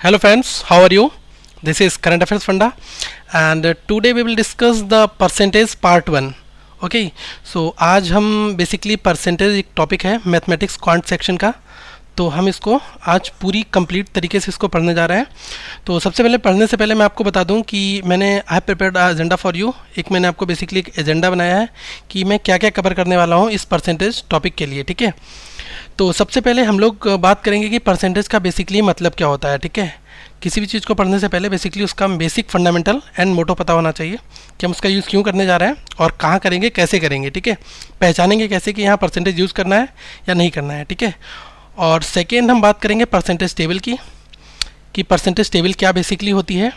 Hello friends, how are you? This is Current Affairs Funda and today we will discuss the percentage part 1. Okay, so आज हम basically percentage एक topic है mathematics quant section का, तो हम इसको आज पूरी कंप्लीट तरीके से इसको पढ़ने जा रहे हैं। तो सबसे पहले पढ़ने से पहले मैं आपको बता दूं कि मैंने I have prepared agenda for you. एक मैंने आपको बेसिकली एक एजेंडा बनाया है कि मैं क्या क्या कवर करने वाला हूं इस परसेंटेज टॉपिक के लिए, ठीक है। तो सबसे पहले हम लोग बात करेंगे कि परसेंटेज का बेसिकली मतलब क्या होता है, ठीक है। किसी भी चीज़ को पढ़ने से पहले बेसिकली उसका बेसिक फंडामेंटल एंड मोटो पता होना चाहिए कि हम उसका यूज़ क्यों करने जा रहे हैं और कहाँ करेंगे, कैसे करेंगे, ठीक है। पहचानेंगे कैसे कि यहाँ परसेंटेज यूज़ करना है या नहीं करना है, ठीक है। और सेकेंड हम बात करेंगे परसेंटेज टेबल की कि परसेंटेज टेबल क्या बेसिकली होती है।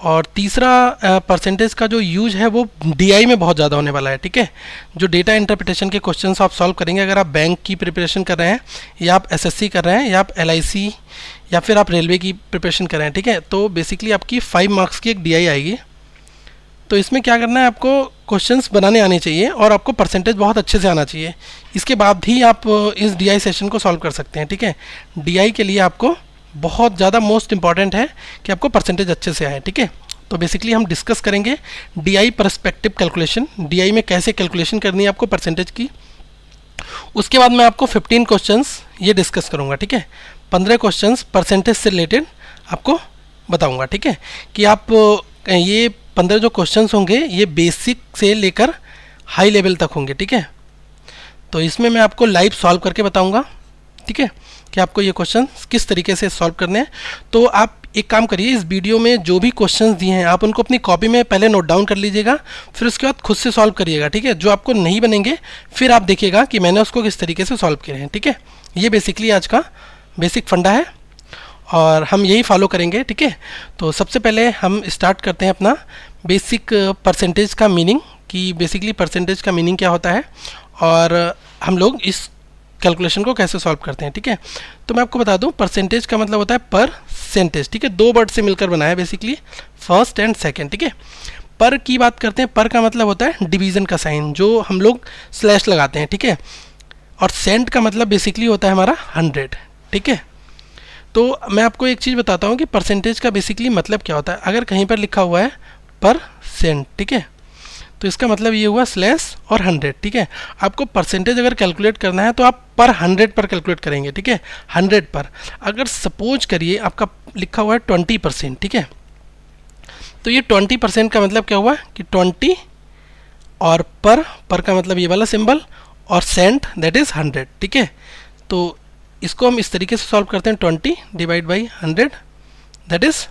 और तीसरा परसेंटेज का जो यूज है वो डीआई में बहुत ज़्यादा होने वाला है, ठीक है। जो डेटा इंटरप्रिटेशन के क्वेश्चंस आप सॉल्व करेंगे, अगर आप बैंक की प्रिपरेशन कर रहे हैं या आप एसएससी कर रहे हैं या आप एलआईसी या फिर आप रेलवे की प्रिपरेशन कर रहे हैं, ठीक है, तो बेसिकली आपकी 5 मार्क्स की एक डीआई आएगी। तो इसमें क्या करना है, आपको क्वेश्चंस बनाने आने चाहिए और आपको परसेंटेज बहुत अच्छे से आना चाहिए। इसके बाद भी आप इस डीआई सेशन को सॉल्व कर सकते हैं, ठीक है। डीआई के लिए आपको बहुत ज़्यादा मोस्ट इंपॉर्टेंट है कि आपको परसेंटेज अच्छे से आए, ठीक है। तो बेसिकली हम डिस्कस करेंगे डीआई पर्सपेक्टिव कैलकुलेशन, डीआई में कैसे कैलकुलेशन करनी है आपको परसेंटेज की। उसके बाद मैं आपको 15 क्वेश्चंस ये डिस्कस करूँगा, ठीक है। 15 क्वेश्चंस परसेंटेज से रिलेटेड आपको बताऊँगा, ठीक है, कि आप ये 15 जो क्वेश्चंस होंगे ये बेसिक से लेकर हाई लेवल तक होंगे, ठीक है। तो इसमें मैं आपको लाइव सॉल्व करके बताऊंगा, ठीक है, कि आपको ये क्वेश्चंस किस तरीके से सॉल्व करने हैं। तो आप एक काम करिए, इस वीडियो में जो भी क्वेश्चंस दिए हैं आप उनको अपनी कॉपी में पहले नोट डाउन कर लीजिएगा, फिर उसके बाद खुद से सॉल्व करिएगा, ठीक है। जो आपको नहीं बनेंगे फिर आप देखिएगा कि मैंने उसको किस तरीके से सॉल्व किए हैं, ठीक है। ये बेसिकली आज का बेसिक फंडा है और हम यही फॉलो करेंगे, ठीक है। तो सबसे पहले हम स्टार्ट करते हैं अपना बेसिक परसेंटेज का मीनिंग, कि बेसिकली परसेंटेज का मीनिंग क्या होता है और हम लोग इस कैलकुलेशन को कैसे सॉल्व करते हैं, ठीक है। तो मैं आपको बता दूं, परसेंटेज का मतलब होता है परसेंटेज, ठीक है। 2 वर्ड से मिलकर बना है बेसिकली, फर्स्ट एंड सेकेंड, ठीक है। पर की बात करते हैं, पर का मतलब होता है डिवीज़न का साइन, जो हम लोग स्लैश लगाते हैं, ठीक है। और सेंट का मतलब बेसिकली होता है हमारा 100, ठीक है। तो मैं आपको एक चीज़ बताता हूँ कि परसेंटेज का बेसिकली मतलब क्या होता है। अगर कहीं पर लिखा हुआ है परसेंट, ठीक है, तो इसका मतलब ये हुआ स्लैश और 100, ठीक है। आपको परसेंटेज अगर कैलकुलेट करना है तो आप पर 100 पर कैलकुलेट करेंगे, ठीक है, 100 पर। अगर सपोज करिए आपका लिखा हुआ है 20%, ठीक है, तो ये 20% का मतलब क्या हुआ कि 20 और पर का मतलब ये वाला सिंबल और सेंट दैट इज़ 100, ठीक है। तो इसको हम इस तरीके से सॉल्व करते हैं, 20 डिवाइड बाई 100 दैट इज़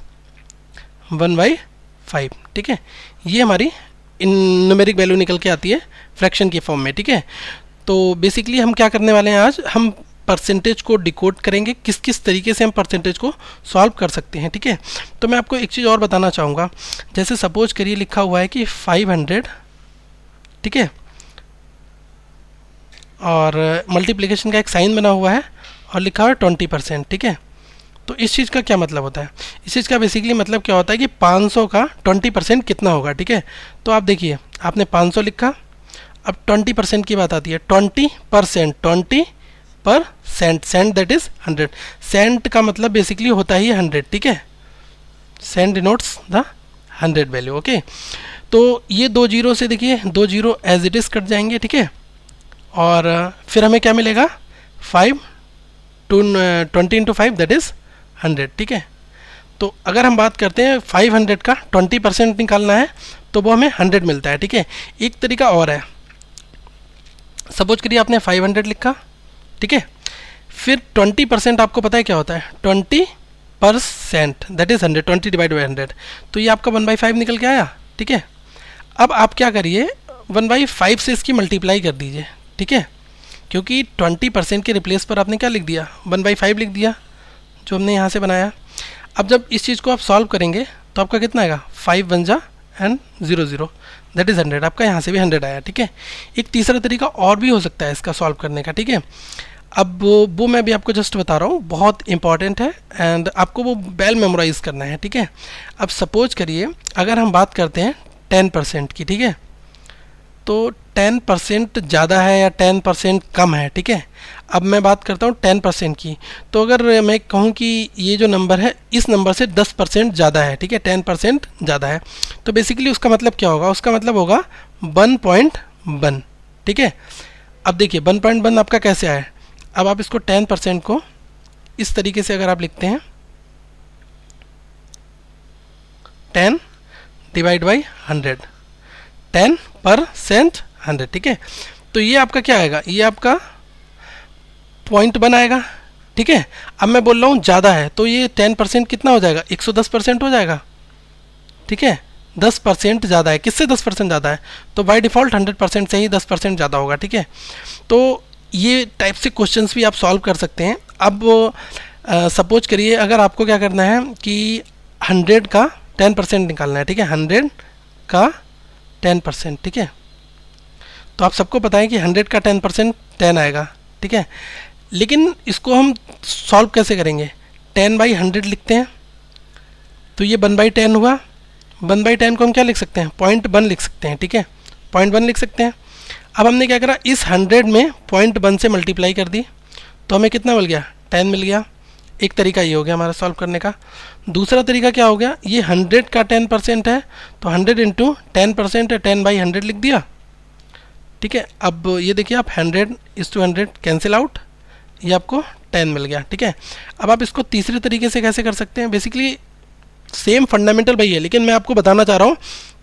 1/5, ठीक है। ये हमारी इन न्यूमेरिक वैल्यू निकल के आती है फ्रैक्शन की फॉर्म में, ठीक है। तो बेसिकली हम क्या करने वाले हैं, आज हम परसेंटेज को डिकोड करेंगे, किस किस तरीके से हम परसेंटेज को सॉल्व कर सकते हैं, ठीक है। तो मैं आपको एक चीज़ और बताना चाहूँगा, जैसे सपोज करिए लिखा हुआ है कि 500, ठीक है, और मल्टीप्लिकेशन का एक साइन बना हुआ है और लिखा हुआ है 20%, ठीक है। तो इस चीज़ का क्या मतलब होता है, इस चीज़ का बेसिकली मतलब क्या होता है कि 500 का 20% कितना होगा, ठीक है। तो आप देखिए, आपने 500 लिखा, अब 20% की बात आती है, 20%, 20%, सेंट दैट इज़ 100, सेंट का मतलब बेसिकली होता ही 100, ठीक है। Cent denotes the 100 value, okay. तो ये 2 जीरो से देखिए 2 zero as it is cut जाएंगे, ठीक है। और फिर हमें क्या मिलेगा, 5 20 इंटू 5 दैट इज़ 100, ठीक है। तो अगर हम बात करते हैं 500 का 20% निकालना है तो वो हमें 100 मिलता है, ठीक है। एक तरीका और है, सपोज करिए आपने 500 लिखा, ठीक है, फिर 20% आपको पता है क्या होता है, 20% दैट इज़ 100, 20 डिवाइड बाई 100, तो ये आपका 1/5 निकल के आया, ठीक है। अब आप क्या करिए, 1/5 से इसकी मल्टीप्लाई कर दीजिए, ठीक है, क्योंकि 20% के रिप्लेस पर आपने क्या लिख दिया, 1/5 लिख दिया जो हमने यहाँ से बनाया। अब जब इस चीज़ को आप सॉल्व करेंगे तो आपका कितना आएगा, 5 1 जा एंड 0 0 दैट इज़ 100, आपका यहाँ से भी 100 आया, ठीक है। एक तीसरा तरीका और भी हो सकता है इसका सॉल्व करने का, ठीक है। अब वो मैं भी आपको जस्ट बता रहा हूँ, बहुत इंपॉर्टेंट है एंड आपको वो वेल मेमोराइज करना है, ठीक है। अब सपोज करिए अगर हम बात करते हैं 10% की, ठीक है, तो 10% ज़्यादा है या 10% कम है, ठीक है। अब मैं बात करता हूँ 10% की। तो अगर मैं कहूँ कि ये जो नंबर है इस नंबर से 10% ज़्यादा है, ठीक है, 10% ज़्यादा है, तो बेसिकली उसका मतलब क्या होगा, उसका मतलब होगा 1.1, ठीक है। अब देखिए 1.1 आपका कैसे आया, अब आप इसको 10% को इस तरीके से अगर आप लिखते हैं 10 डिवाइड बाई 100, 10% 100, ठीक है। तो ये आपका क्या आएगा, ये आपका 0.1 आएगा, ठीक है। अब मैं बोल रहा हूँ ज़्यादा है, तो ये 10% कितना हो जाएगा, 110% हो जाएगा, ठीक है। 10% ज़्यादा है, किससे 10% ज़्यादा है, तो बाय डिफ़ॉल्ट 100% से ही 10% ज़्यादा होगा, ठीक है। तो ये टाइप से क्वेश्चंस भी आप सॉल्व कर सकते हैं। अब सपोज करिए अगर आपको क्या करना है कि 100 का 10% निकालना है, ठीक है, 100 का 10%, ठीक है। तो आप सबको पता है कि 100 का 10% 10 आएगा, ठीक है। लेकिन इसको हम सॉल्व कैसे करेंगे, 10/100 लिखते हैं, तो ये 1/10 हुआ। 1/10 को हम क्या लिख सकते हैं, 0.1 लिख सकते हैं, ठीक है, 0.1 लिख सकते हैं। अब हमने क्या करा, इस 100 में 0.1 से मल्टीप्लाई कर दी, तो हमें कितना मिल गया, 10 मिल गया। एक तरीका ये हो गया हमारा सॉल्व करने का। दूसरा तरीका क्या हो गया, ये 100 का 10% है, तो 100 इंटू 10% है, 10/100 लिख दिया, ठीक है। अब ये देखिए आप 100 कैंसिल आउट, ये आपको 10 मिल गया, ठीक है। अब आप इसको तीसरे तरीके से कैसे कर सकते हैं, बेसिकली सेम फंडामेंटल वही है, लेकिन मैं आपको बताना चाह रहा हूँ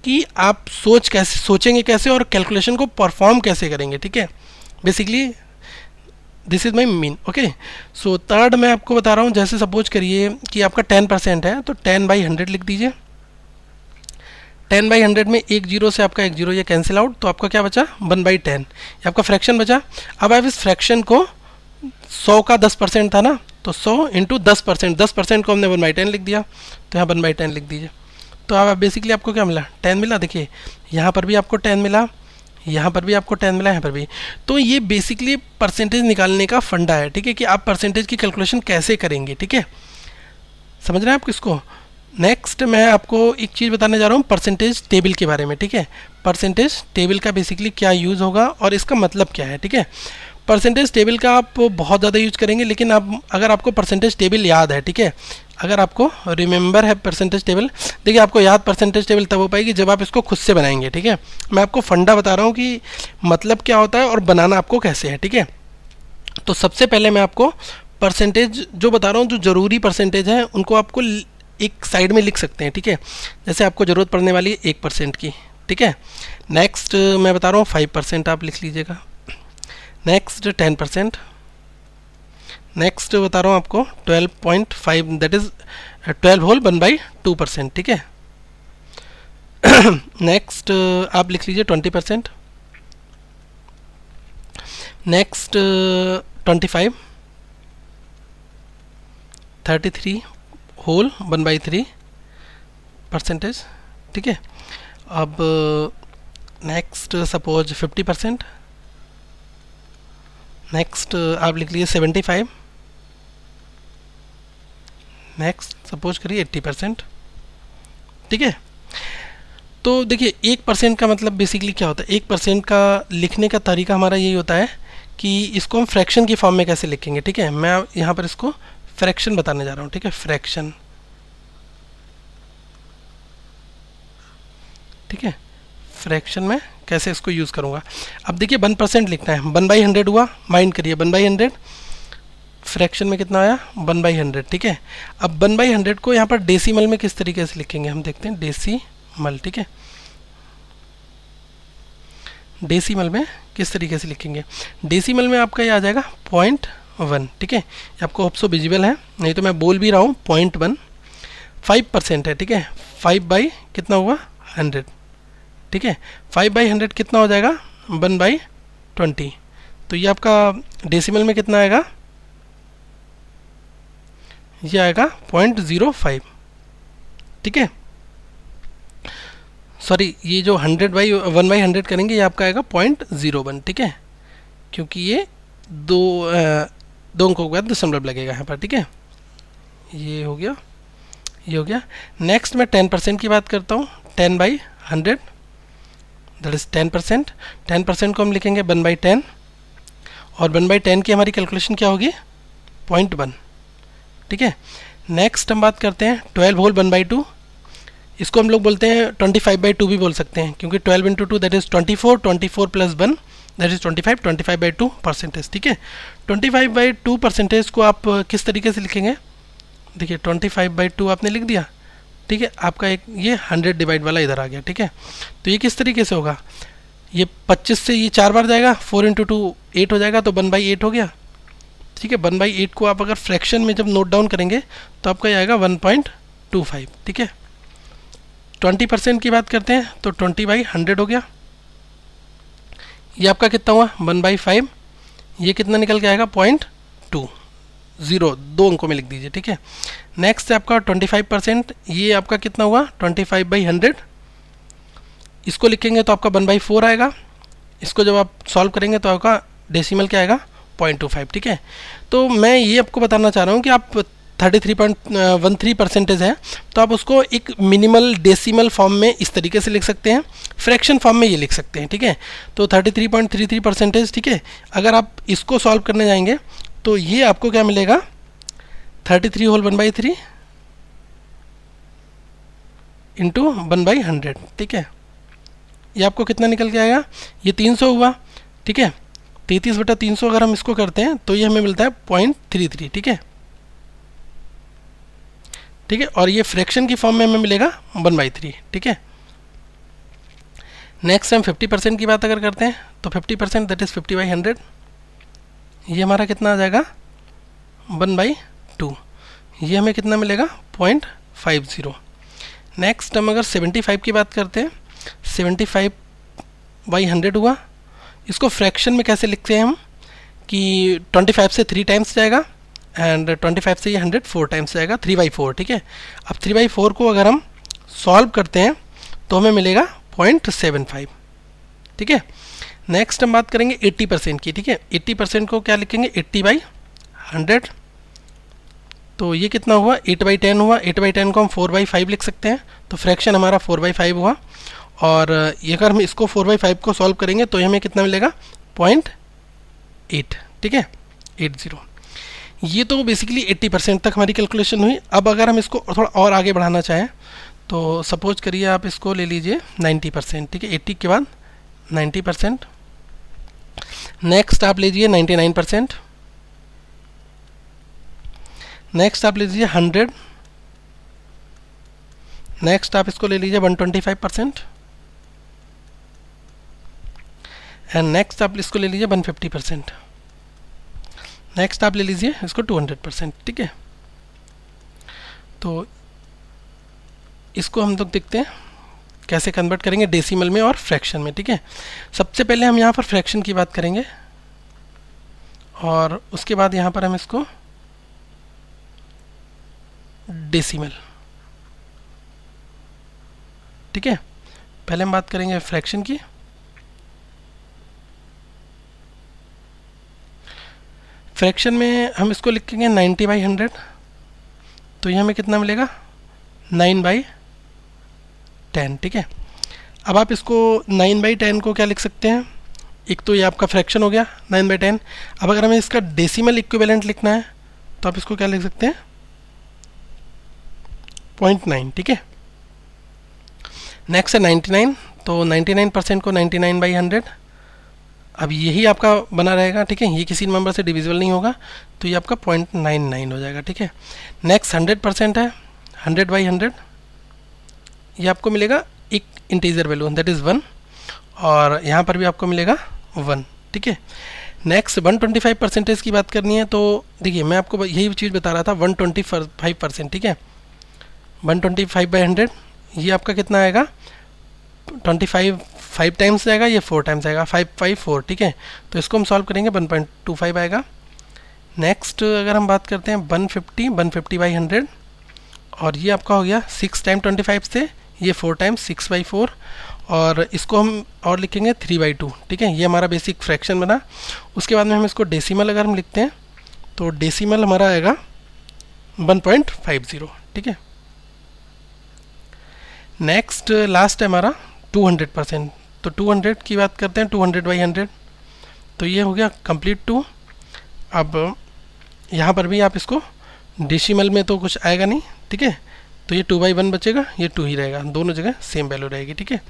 कि आप सोचेंगे कैसे और कैलकुलेशन को परफॉर्म कैसे करेंगे, ठीक है। Basically this is my mean, okay. So third मैं आपको बता रहा हूँ, जैसे सपोज करिए कि आपका 10% है, तो 10/100 लिख दीजिए। 10/100 में एक जीरो से आपका एक जीरो ये कैंसिल आउट, तो आपका क्या बचा, 1/10, ये आपका फ्रैक्शन बचा। अब आप इस फ्रैक्शन को 100 का 10% था ना, तो 100 इंटू 10%, 10% को हमने 1/10 लिख दिया, तो यहाँ 1/10 लिख दीजिए। तो अब बेसिकली आपको क्या मिला, 10 मिला। देखिए यहाँ पर भी आपको 10 मिला, यहाँ पर भी आपको 10 मिला, यहाँ पर भी। तो ये बेसिकली परसेंटेज निकालने का फंडा है, ठीक है, कि आप परसेंटेज की कैलकुलेशन कैसे करेंगे, ठीक है। समझ रहे हैं आप किसको। नेक्स्ट मैं आपको एक चीज़ बताने जा रहा हूँ परसेंटेज टेबल के बारे में, ठीक है। परसेंटेज टेबल का बेसिकली क्या यूज़ होगा और इसका मतलब क्या है, ठीक है। परसेंटेज टेबल का आप बहुत ज़्यादा यूज करेंगे, लेकिन आप अगर आपको परसेंटेज टेबल याद है, ठीक है, अगर आपको रिमेंबर है परसेंटेज टेबल, देखिए आपको याद परसेंटेज टेबल तब हो पाएगी जब आप इसको खुद से बनाएंगे, ठीक है। मैं आपको फंडा बता रहा हूँ कि मतलब क्या होता है और बनाना आपको कैसे है, ठीक है। तो सबसे पहले मैं आपको परसेंटेज जो बता रहा हूँ, जो ज़रूरी परसेंटेज है उनको आपको एक साइड में लिख सकते हैं, ठीक है। जैसे आपको ज़रूरत पड़ने वाली है 1% की, ठीक है। नेक्स्ट मैं बता रहा हूँ 5% आप लिख लीजिएगा। नेक्स्ट 10%, नेक्स्ट बता रहा हूँ आपको 12.5, दैट इज 12 होल 1/2%, ठीक है। नेक्स्ट आप लिख लीजिए 20%, नेक्स्ट 25, 33 होल 1/3%, ठीक है। अब नेक्स्ट सपोज 50%, नेक्स्ट आप लिख लीजिए 75, नेक्स्ट सपोज करिए 80%, ठीक है। तो देखिए 1% का मतलब बेसिकली क्या होता है, 1% का लिखने का तरीका हमारा यही होता है कि इसको हम फ्रैक्शन की फॉर्म में कैसे लिखेंगे, ठीक है। मैं यहाँ पर इसको फ्रैक्शन बताने जा रहा हूँ, ठीक है, फ्रैक्शन, ठीक है। फ्रैक्शन में कैसे इसको यूज़ करूँगा, अब देखिए 1% लिखना है, 1/100 हुआ, माइंड करिए 1/100, फ्रैक्शन में कितना आया 1/100, ठीक है। अब 1/100 को यहाँ पर डेसिमल में किस तरीके से लिखेंगे हम देखते हैं, डेसिमल, ठीक है। डेसिमल में किस तरीके से लिखेंगे, डेसिमल में आपका ये आ जाएगा 0.1, ठीक है। ये आपको होप सो विजिबल है, नहीं तो मैं बोल भी रहा हूँ 0.1। 5% है, ठीक है, 5 कितना हुआ 100, ठीक है। 5/100 कितना हो जाएगा 1/20, तो ये आपका डेसिमल में कितना आएगा, ये आएगा 0.05, ठीक है। सॉरी, ये जो 1/100 करेंगे ये आपका आएगा 0.01, ठीक है, क्योंकि ये दो अंकों के बाद दशमलव लगेगा यहाँ पर, ठीक है। ये हो गया, ये हो गया। नेक्स्ट मैं 10% की बात करता हूँ, 10/100 दैट इज 10%। 10% को हम लिखेंगे 1/10, और 1/10 की हमारी कैलकुलेशन क्या होगी 0.1, ठीक है। नेक्स्ट हम बात करते हैं 12 होल 1/2, इसको हम लोग बोलते हैं 25/2 भी बोल सकते हैं, क्योंकि 12 × 2 that is 24, 24 + 1 that is 25, 25/2 percentage, ठीक है। 25/2 परसेंटेज को आप किस तरीके से लिखेंगे, देखिए 25/2 आपने लिख दिया, ठीक है। आपका एक ये 100 डिवाइड वाला इधर आ गया, ठीक है। तो ये किस तरीके से होगा, ये 25 से ये 4 बार जाएगा, 4 × 2 8 हो जाएगा, तो 1/8 हो गया, ठीक है। 1/8 को आप अगर फ्रैक्शन में जब नोट डाउन करेंगे तो आपका ये आएगा 1.25, ठीक है। 20% की बात करते हैं तो 20/100 हो गया, ये आपका कितना हुआ 1/5, ये कितना निकल के आएगा 0.2, 2 अंकों में लिख दीजिए, ठीक है। नेक्स्ट है आपका 25%, ये आपका कितना हुआ 25/100, इसको लिखेंगे तो आपका 1/4 आएगा, इसको जब आप सॉल्व करेंगे तो आपका डेसिमल क्या आएगा 0.25, ठीक है। तो मैं ये आपको बताना चाह रहा हूँ कि आप 33.13% है तो आप उसको एक मिनिमल डेसिमल फॉर्म में इस तरीके से लिख सकते हैं, फ्रैक्शन फॉर्म में ये लिख सकते हैं, ठीक है। तो 33.33%, ठीक है। अगर आप इसको सॉल्व करने जाएंगे तो ये आपको क्या मिलेगा 33 होल 1/3 इंटू 1/100, ठीक है। ये आपको कितना निकल के आएगा, ये 300 हुआ, ठीक है। 33/300 अगर हम इसको करते हैं तो ये हमें मिलता है 0.33, ठीक है, ठीक है। और ये फ्रैक्शन की फॉर्म में हमें मिलेगा 1/3, ठीक है। नेक्स्ट हम 50% की बात अगर करते हैं तो 50% दैट इज़ 50/100, ये हमारा कितना आ जाएगा 1/2, ये हमें कितना मिलेगा 0.50। नेक्स्ट हम अगर 75 की बात करते हैं, 75/100 हुआ, इसको फ्रैक्शन में कैसे लिखते हैं हम कि 25 से 3 टाइम्स जाएगा एंड 25 से ये 100 4 टाइम्स जाएगा, 3/4, ठीक है। अब 3/4 को अगर हम सॉल्व करते हैं तो हमें मिलेगा 0.75, ठीक है। नेक्स्ट हम बात करेंगे 80% की, ठीक है। 80% को क्या लिखेंगे 80/100, तो ये कितना हुआ 8/10 हुआ, 8/10 को हम 4/5 लिख सकते हैं, तो फ्रैक्शन हमारा 4/5 हुआ। और ये अगर हम इसको 4/5 को सॉल्व करेंगे तो हमें कितना मिलेगा 0.8, ठीक है 80। ये तो बेसिकली 80% तक हमारी कैलकुलेशन हुई। अब अगर हम इसको थोड़ा और आगे बढ़ाना चाहें तो सपोज करिए आप इसको ले लीजिए 90%, ठीक है। 80 के बाद 90%, नेक्स्ट आप लीजिए 99%, नेक्स्ट आप लीजिए 100, नेक्स्ट आप इसको ले लीजिए 125% एंड नेक्स्ट आप इसको ले लीजिए 150%, नेक्स्ट आप ले लीजिए इसको 200%, ठीक है। तो इसको हम लोग देखते हैं कैसे कन्वर्ट करेंगे डेसिमल में और फ्रैक्शन में, ठीक है। सबसे पहले हम यहाँ पर फ्रैक्शन की बात करेंगे और उसके बाद यहाँ पर हम इसको डेसिमल, ठीक है। पहले हम बात करेंगे फ्रैक्शन की, फ्रैक्शन में हम इसको लिखेंगे 90/100, तो ये हमें कितना मिलेगा 9/10, ठीक है। अब आप इसको 9/10 को क्या लिख सकते हैं, एक तो ये आपका फ्रैक्शन हो गया 9/10। अब अगर हमें इसका डेसिमल इक्विवेलेंट लिखना है तो आप इसको क्या लिख सकते हैं 0.9, ठीक है। नेक्स्ट है 99, तो 99% को 99/100, अब यही आपका बना रहेगा, ठीक है। ये किसी नंबर से डिविजिबल नहीं होगा, तो ये आपका 0.99 हो जाएगा, ठीक है। नेक्स्ट 100% है, 100/100, ये आपको मिलेगा एक इंटीजर वैल्यू दैट इज़ 1, और यहाँ पर भी आपको मिलेगा 1, ठीक है। नेक्स्ट 125% की बात करनी है, तो देखिए मैं आपको यही चीज़ बता रहा था 125%, ठीक है। 125/100 ये आपका कितना आएगा 25 5 टाइम्स जाएगा, ये 4 टाइम्स आएगा, 5/4, ठीक है। तो इसको हम सॉल्व करेंगे 1.25 आएगा। नेक्स्ट अगर हम बात करते हैं 150/100, और ये आपका हो गया 6 टाइम 25 से, ये 4 टाइम्स 6/4, और इसको हम और लिखेंगे 3/2, ठीक है। ये हमारा बेसिक फ्रैक्शन बना। उसके बाद में हम इसको डेसिमल अगर हम लिखते हैं तो डेसिमल हमारा आएगा 1.50, ठीक है। नेक्स्ट लास्ट है हमारा 200%, तो 200 की बात करते हैं 200/100, तो ये हो गया कंप्लीट 2। अब यहाँ पर भी आप इसको डेसिमल में तो कुछ आएगा नहीं, ठीक है, तो ये 2/1 बचेगा, ये 2 ही रहेगा, दोनों जगह सेम वैल्यू रहेगी, ठीक है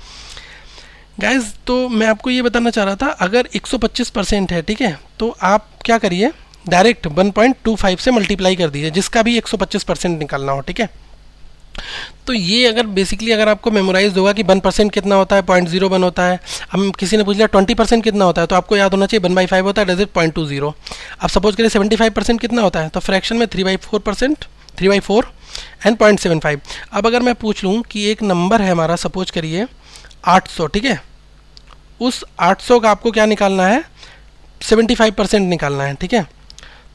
गाइज। तो मैं आपको ये बताना चाह रहा था, अगर 125% है, ठीक है, तो आप क्या करिए, डायरेक्ट 1.25 से मल्टीप्लाई कर दीजिए, जिसका भी 125% निकालना हो, ठीक है। तो ये अगर बेसिकली अगर आपको मेमोराइज होगा कि 1% कितना होता है, 0.01 होता है। हम किसी ने पूछ लिया 20% कितना होता है, तो आपको याद होना चाहिए 1/5 होता है, डेट इज 0.20। अब सपोज करिए 75% कितना होता है, तो फ्रैक्शन में 3/4% 3/4 एंड 0.75। अब अगर मैं पूछ लूँ कि एक नंबर है हमारा, सपोज करिए 800, ठीक है, उस 800 का आपको क्या निकालना है, 75% निकालना है, ठीक है।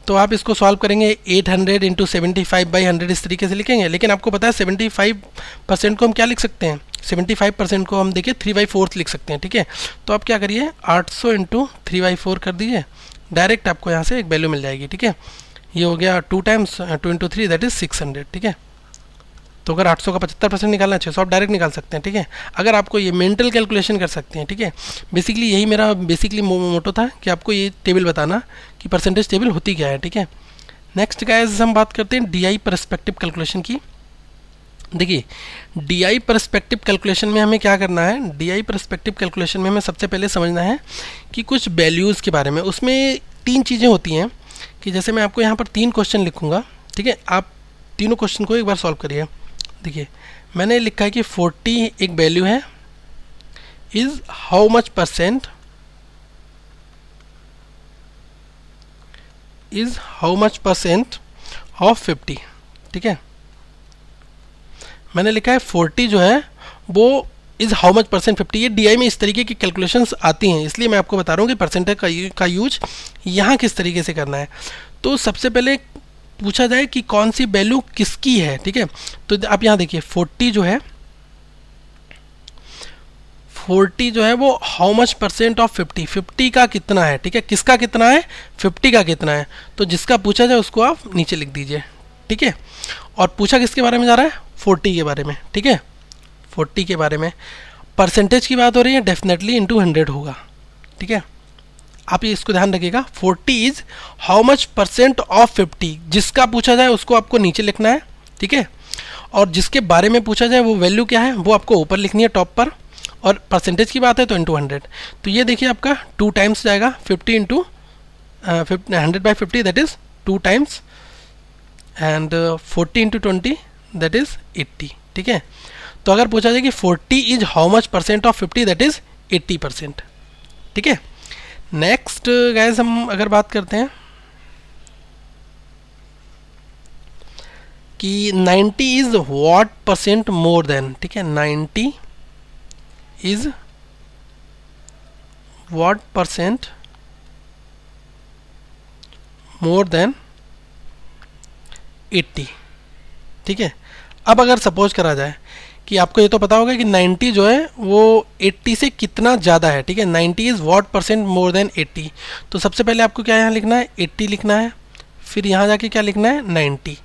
तो आप इसको सॉल्व करेंगे 800 इंटू 75/100 इस तरीके से लिखेंगे। लेकिन आपको पता है 75% को हम क्या लिख सकते हैं, 75% को हम देखिए 3/4 लिख सकते हैं, ठीक है। तो आप क्या करिए 800 इंटू 3/4 कर दीजिए, डायरेक्ट आपको यहाँ से एक वैल्यू मिल जाएगी, ठीक है। ये हो गया 2 टाइम्स 2 इंटू 3 दैट इज 600, ठीक है। तो अगर 800 का 75% निकालना है 600 आप डायरेक्ट निकाल सकते हैं, ठीक है। अगर आपको ये मेंटल कैलकुलेशन कर सकते हैं, ठीक है। बेसिकली यही मेरा मोटो था कि आपको ये टेबल बताना कि परसेंटेज टेबल होती क्या है, ठीक है। नेक्स्ट गाइस हम बात करते हैं DI पर्सपेक्टिव कैलकुलेशन की। देखिए DI पर्सपेक्टिव कैलकुलेशन में हमें क्या करना है, DI पर्सपेक्टिव कैलकुलेशन में हमें सबसे पहले समझना है कि कुछ वैल्यूज़ के बारे में। उसमें 3 चीज़ें होती हैं कि जैसे मैं आपको यहाँ पर 3 क्वेश्चन लिखूँगा, ठीक है, आप तीनों क्वेश्चन को एक बार सॉल्व करिए। देखिए मैंने लिखा है कि 40 एक वैल्यू है, is how much percent of 50, ठीक है। मैंने लिखा है 40 जो है वो इज हाउ मच परसेंट 50। ये DI में इस तरीके की कैलकुलेशंस आती हैं, इसलिए मैं आपको बता रहा हूँ कि परसेंटेज का यूज यहाँ किस तरीके से करना है। तो सबसे पहले पूछा जाए कि कौन सी वैल्यू किसकी है, ठीक है। तो आप यहाँ देखिए 40 जो है वो हाउ मच परसेंट ऑफ 50 का कितना है, ठीक है, किसका कितना है, 50 का कितना है। तो जिसका पूछा जाए उसको आप नीचे लिख दीजिए, ठीक है। और पूछा किसके बारे में जा रहा है, 40 के बारे में, ठीक है, 40 के बारे में। परसेंटेज की बात हो रही है, डेफिनेटली इंटू 100 होगा, ठीक है। आप ये इसको ध्यान रखिएगा, 40 is how much percent of 50, जिसका पूछा जाए उसको आपको नीचे लिखना है, ठीक है। और जिसके बारे में पूछा जाए वो वैल्यू क्या है वो आपको ऊपर लिखनी है टॉप पर, और परसेंटेज की बात है तो इंटू 100। तो ये देखिए आपका 2 टाइम्स जाएगा, 50 into 100/50 that is 2 times, and 40 into 20 that is 80, ठीक है। तो अगर पूछा जाए कि 40 is how much percent of 50 that is 80%, ठीक है। नेक्स्ट गाइस हम अगर बात करते हैं कि 90 is what percent more than, ठीक है, 90 is what percent more than 80, ठीक है। अब अगर सपोज करा जाए कि आपको ये तो पता होगा कि 90 जो है वो 80 से कितना ज़्यादा है, ठीक है, 90 is what percent more than 80। तो सबसे पहले आपको क्या यहाँ लिखना है, 80 लिखना है, फिर यहाँ जाके क्या लिखना है, 90।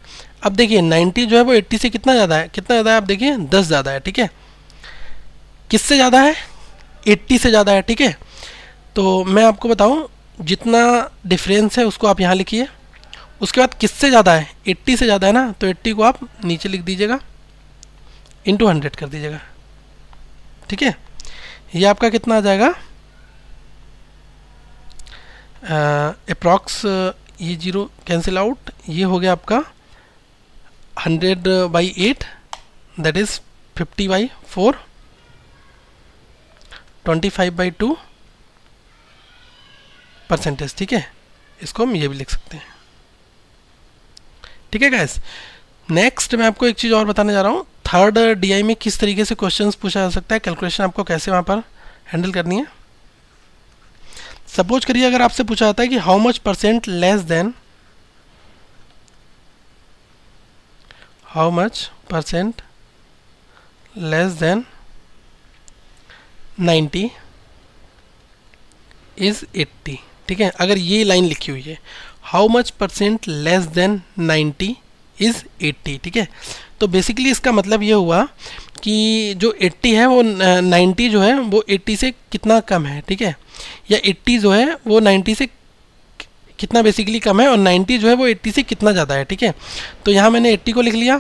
अब देखिए 90 जो है वो 80 से कितना ज़्यादा है, आप देखिए 10 ज़्यादा है, ठीक है। किससे ज़्यादा है, 80 से ज़्यादा है, ठीक है। तो मैं आपको बताऊँ जितना डिफरेंस है उसको आप यहाँ लिखिए, उसके बाद किससे ज़्यादा है, 80 से ज़्यादा है ना, तो 80 को आप नीचे लिख दीजिएगा, इंटू 100 कर दीजिएगा, ठीक है। ये आपका कितना आ जाएगा, अप्रॉक्स ये 0 कैंसिल आउट, ये हो गया आपका 100/8 दैट इज 50/4, 25/2 परसेंटेज, ठीक है। इसको हम ये भी लिख सकते हैं, ठीक है गाइस। नेक्स्ट मैं आपको एक चीज़ और बताने जा रहा हूँ, थर्ड DI में किस तरीके से क्वेश्चंस पूछा जा सकता है, कैलकुलेशन आपको कैसे वहाँ पर हैंडल करनी है। सपोज करिए अगर आपसे पूछा जाता है कि how much percent less than 90 is 80, ठीक है। अगर ये लाइन लिखी हुई है how much percent less than 90 is 80, ठीक है। तो बेसिकली इसका मतलब ये हुआ कि जो 80 है वो 90 जो है वो 80 से कितना कम है, ठीक है, या 80 जो है वो 90 से कितना बेसिकली कम है और 90 जो है वो 80 से कितना ज़्यादा है, ठीक है। तो यहाँ मैंने 80 को लिख लिया,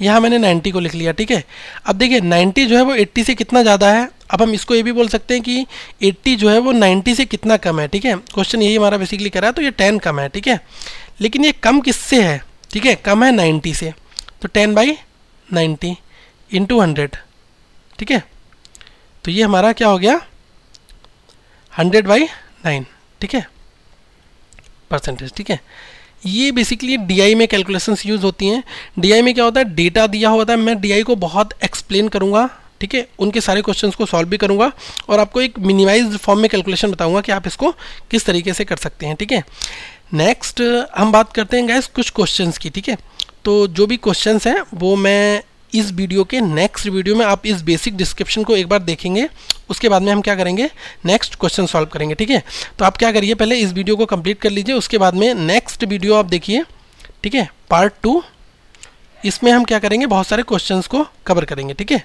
यहाँ मैंने 90 को लिख लिया, ठीक है। अब देखिए 90 जो है वो 80 से कितना ज़्यादा है, अब हम इसको ये भी बोल सकते हैं कि 80 जो है वो 90 से कितना कम है, ठीक है। क्वेश्चन यही हमारा बेसिकली कर रहा है, तो ये 10 कम है, ठीक है। लेकिन ये कम किससे है, ठीक है, कम है 90 से, तो 10/90 इंटू 100, ठीक है। तो ये हमारा क्या हो गया 100/9, ठीक है, परसेंटेज, ठीक है। ये बेसिकली डीआई में कैलकुलेशंस यूज़ होती हैं। डीआई में क्या होता है, डेटा दिया होता है, मैं डीआई को बहुत एक्सप्लेन करूँगा, ठीक है, उनके सारे क्वेश्चंस को सॉल्व भी करूँगा और आपको एक मिनिमाइज्ड फॉर्म में कैलकुलेशन बताऊँगा कि आप इसको किस तरीके से कर सकते हैं, ठीक है। नेक्स्ट हम बात करते हैं गाइस कुछ क्वेश्चंस की, ठीक है। तो जो भी क्वेश्चंस हैं वो मैं इस वीडियो के नेक्स्ट वीडियो में, आप इस बेसिक डिस्क्रिप्शन को एक बार देखेंगे, उसके बाद में हम क्या करेंगे, नेक्स्ट क्वेश्चन सॉल्व करेंगे, ठीक है। तो आप क्या करिए, पहले इस वीडियो को कंप्लीट कर लीजिए, उसके बाद में नेक्स्ट वीडियो आप देखिए, ठीक है, पार्ट 2। इसमें हम क्या करेंगे, बहुत सारे क्वेश्चंस को कवर करेंगे, ठीक है।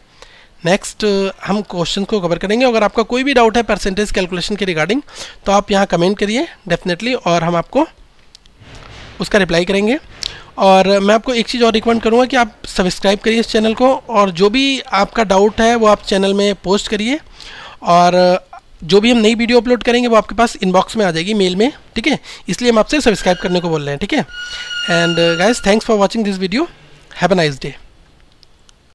नेक्स्ट हम क्वेश्चन को कवर करेंगे। अगर आपका कोई भी डाउट है परसेंटेज कैलकुलेशन के रिगार्डिंग तो आप यहाँ कमेंट करिए डेफिनेटली, और हम आपको उसका रिप्लाई करेंगे। और मैं आपको एक चीज़ और रिकमेंड करूँगा कि आप सब्सक्राइब करिए इस चैनल को, और जो भी आपका डाउट है वो आप चैनल में पोस्ट करिए, और जो भी हम नई वीडियो अपलोड करेंगे वो आपके पास इनबॉक्स में आ जाएगी, मेल में, ठीक है। इसलिए हम आपसे सब्सक्राइब करने को बोल रहे हैं, ठीक है। And guys, thanks for watching this video, have a nice day.